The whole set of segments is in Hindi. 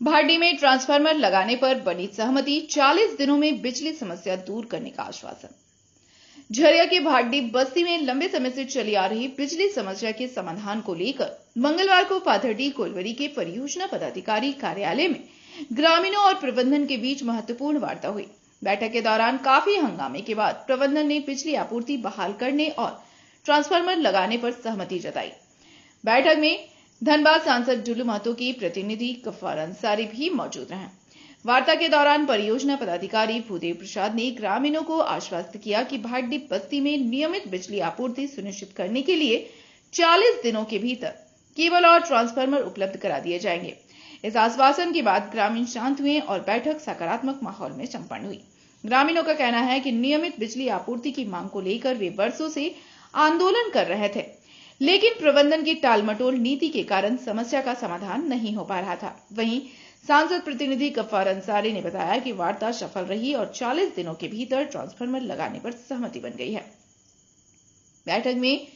भाटी में ट्रांसफार्मर लगाने पर बनी सहमति, 40 दिनों में बिजली समस्या दूर करने का आश्वासन। झरिया के भाटी बस्ती में लंबे समय से चली आ रही बिजली समस्या के समाधान को लेकर मंगलवार को पाथर्डी कोलवरी के परियोजना पदाधिकारी कार्यालय में ग्रामीणों और प्रबंधन के बीच महत्वपूर्ण वार्ता हुई। बैठक के दौरान काफी हंगामे के बाद प्रबंधन ने बिजली आपूर्ति बहाल करने और ट्रांसफार्मर लगाने पर सहमति जताई। बैठक में धनबाद सांसद डुल्लू महतो के प्रतिनिधि गफ्फार अंसारी भी मौजूद रहे। वार्ता के दौरान परियोजना पदाधिकारी भूदेव प्रसाद ने ग्रामीणों को आश्वस्त किया कि भाटी बस्ती में नियमित बिजली आपूर्ति सुनिश्चित करने के लिए 40 दिनों के भीतर केबल और ट्रांसफार्मर उपलब्ध करा दिए जाएंगे। इस आश्वासन के बाद ग्रामीण शांत हुए और बैठक सकारात्मक माहौल में संपन्न हुई। ग्रामीणों का कहना है कि नियमित बिजली आपूर्ति की मांग को लेकर वे वर्षों से आंदोलन कर रहे थे, लेकिन प्रबंधन की टालमटोल नीति के कारण समस्या का समाधान नहीं हो पा रहा था। वहीं सांसद प्रतिनिधि गफ्फार अंसारी ने बताया कि वार्ता सफल रही और 40 दिनों के भीतर ट्रांसफार्मर लगाने पर सहमति बन गई है। बैठक में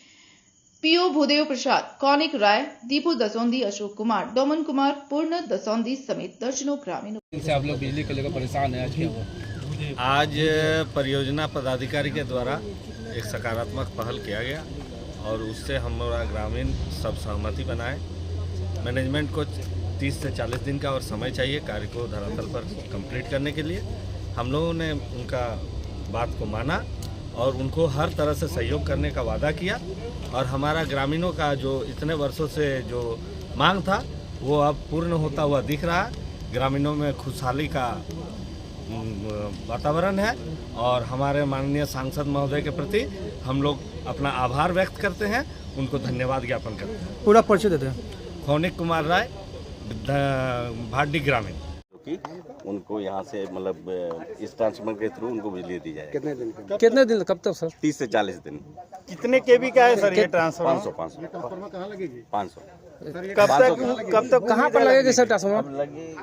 पीओ भूदेव प्रसाद, कौनिक राय, दीपू दसौंदी, अशोक कुमार, डोमन कुमार, पूर्ण दसौंदी समेत दर्जनों ग्रामीणों से आप लोग बिजली को लेकर परेशान हैं। आज क्या हुआ? आज परियोजना पदाधिकारी के द्वारा एक सकारात्मक पहल किया गया और उससे हमारा ग्रामीण सब सहमति बनाए। मैनेजमेंट को 30 से 40 दिन का और समय चाहिए कार्य को धरातल पर कंप्लीट करने के लिए। हम लोगों ने उनका बात को माना और उनको हर तरह से सहयोग करने का वादा किया और हमारा ग्रामीणों का जो इतने वर्षों से जो मांग था वो अब पूर्ण होता हुआ दिख रहा है। ग्रामीणों में खुशहाली का वातावरण है और हमारे माननीय सांसद महोदय के प्रति हम लोग अपना आभार व्यक्त करते हैं, उनको धन्यवाद ज्ञापन करते हैं। पूरा परिचय देते हैं। कौनिक कुमार राय, भाटी ग्रामीण। उनको यहाँ से मतलब इस ट्रांसफार्मर के थ्रू उनको बिजली दी जाए। कितने दिन कब तक सर? 30 से 40 दिन। कितने केवी का है सर ये ट्रांसफार्मर? 500 कहाँ लगेगी? 500। कब तक कहाँ पर लगेगी सर ट्रांसफार्मर? लगे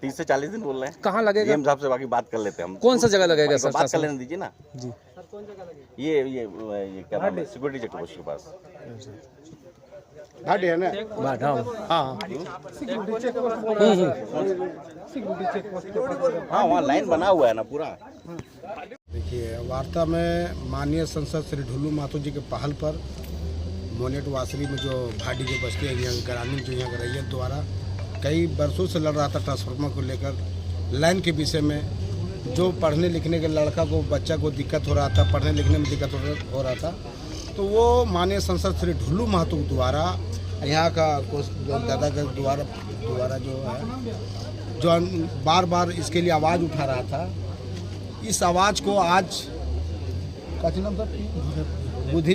30 से 40 दिन बोल रहे हैं। कहाँ लगेगा? हम साहब से बाकी बात कर लेते हैं हम। कौन सा जगह लगेगा सर? बात कर लेने दीजिए ना जी। ये क्या नाम है, सिक्योरिटी चेक पोस्ट के पास घाट है ना? हाँ वहाँ लाइन बना हुआ है ना पूरा। देखिए, वार्ता में माननीय सांसद श्री डुल्लू महतो जी के पहल पर मोनेट वासरी में जो भाटी के बस्ती है यहाँ ग्रामीण जो यहाँ रैयत द्वारा कई वर्षों से लड़ रहा था ट्रांसफार्मर को लेकर, लाइन के विषय में, जो पढ़ने लिखने के लड़का को बच्चा को दिक्कत हो रहा था, पढ़ने लिखने में दिक्कत हो रहा था, तो वो माननीय सांसद श्री डुल्लू महतो द्वारा यहाँ का दादा के द्वारा जो है जो बार बार इसके लिए आवाज़ उठा रहा था, इस आवाज़ को आज बुद्धि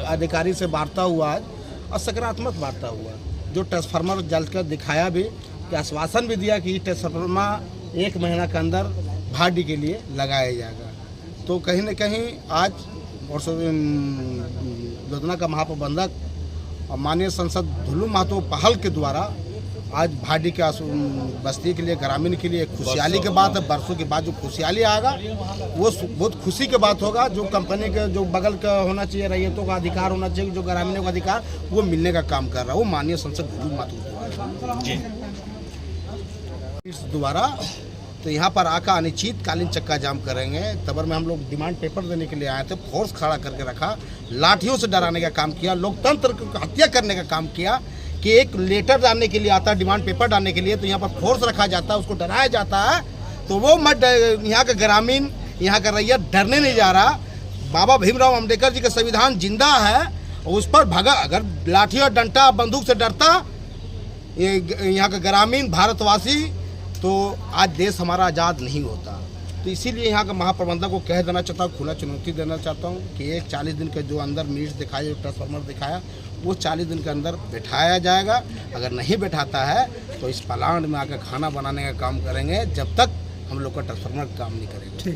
अधिकारी से वार्ता हुआ आज और सकारात्मक वार्ता हुआ। जो ट्रांसफार्मर जल कर दिखाया भी कि आश्वासन भी दिया कि ट्रांसफार्मर 1 महीना के अंदर भाटी के लिए लगाया जाएगा। तो कहीं न कहीं आज योजना का महाप्रबंधक और माननीय सांसद डुल्लू महतो पहल के द्वारा आज भाटी के बस्ती के लिए, ग्रामीण के लिए खुशहाली के बात है। वर्षों के बाद जो खुशहाली आएगा वो बहुत खुशी की बात होगा। जो कंपनी के जो बगल का होना चाहिए, रैयतों का अधिकार होना चाहिए, जो ग्रामीणों का अधिकार वो मिलने का काम कर रहा है, वो माननीय सांसद डुल्लू महतो इस द्वारा। तो यहाँ पर आकर अनिश्चितकालीन चक्का जाम करेंगे। तबर में हम लोग डिमांड पेपर देने के लिए आए थे, फोर्स खड़ा करके रखा, लाठियों से डराने का काम किया, लोकतंत्र को हत्या करने का काम किया कि एक लेटर डालने के लिए आता है, डिमांड पेपर डालने के लिए, तो यहाँ पर फोर्स रखा जाता है, उसको डराया जाता है। तो वो मत, यहाँ का ग्रामीण, यहाँ का रैयत डरने नहीं जा रहा। बाबा भीमराव अम्बेडकर जी का संविधान जिंदा है, उस पर भगा अगर लाठी और डंडा बंदूक से डरता यहाँ का ग्रामीण भारतवासी तो आज देश हमारा आज़ाद नहीं होता। तो इसीलिए यहाँ का महाप्रबंधक को कह देना चाहता हूँ, खुला चुनौती देना चाहता हूँ कि एक 40 दिन के जो अंदर मिनट्स दिखाया, जो ट्रांसफार्मर दिखाया, वो 40 दिन के अंदर बैठाया जाएगा। अगर नहीं बैठाता है तो इस प्लांट में आकर खाना बनाने का काम करेंगे, जब तक हम लोग का ट्रांसफार्मर काम नहीं करेंगे।